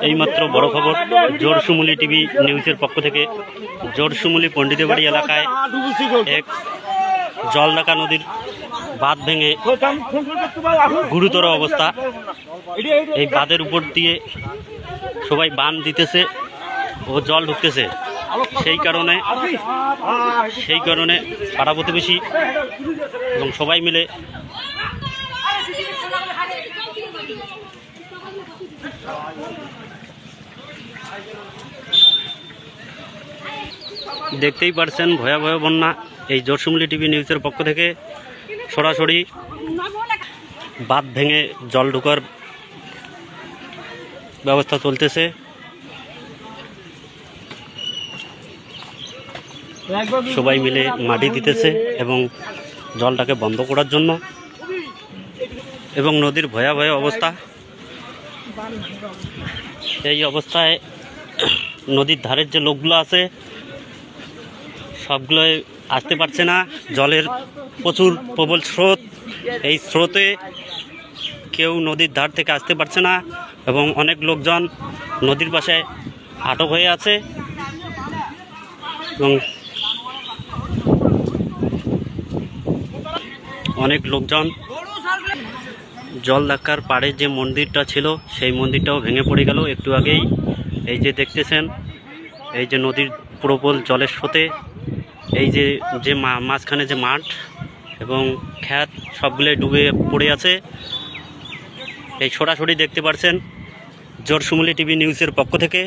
এইমাত্র বড় খবর জোরসুমুলি টিভি নিউজের পক্ষ থেকে। জোরসুমুলি পণ্ডিতবাড়ি এলাকায় এক জলঢাকা নদীর বাঁধ ভেঙে গুরুতর অবস্থা। এই বাঁধের উপর দিয়ে সবাই বান দিতেছে ও জল ঢুকতেছে। সেই কারণে পাড়া প্রতিবেশী এবং সবাই মিলে দেখতেই পারছেন ভয়াবহ বন্যা। এই জোরসুমুলি টিভি নিউজের পক্ষ থেকে সরাসরি বাঁধ ভেঙে জল ঢোকার ব্যবস্থা চলতেছে। সবাই মিলে মাটি দিতেছে এবং জলটাকে বন্ধ করার জন্য। এবং নদীর ভয়াবহ অবস্থা। এই অবস্থায় নদীর ধারের যে লোকগুলো আছে সবগুলোই আসতে পারছে না। জলের প্রচুর প্রবল স্রোত। এই স্রোতে কেউ নদীর ধার থেকে আসতে পারছে না এবং অনেক লোকজন নদীর পাশে আটক হয়ে আছে। এবং অনেক লোকজন জলঢাকার পাড়ে যে মন্দিরটা ছিল সেই মন্দিরটাও ভেঙে পড়ে গেল একটু আগেই। এই যে দেখতেছেন, এই যে নদীর প্রবল জলের স্রোতে এই যে মাঝখানে যে মাঠ এবং ক্ষেত সবগুলোই ডুবে পড়ে আছে। এই সরাসরি দেখতে পাচ্ছেন জোরসুমুলি টিভি নিউজের পক্ষ থেকে।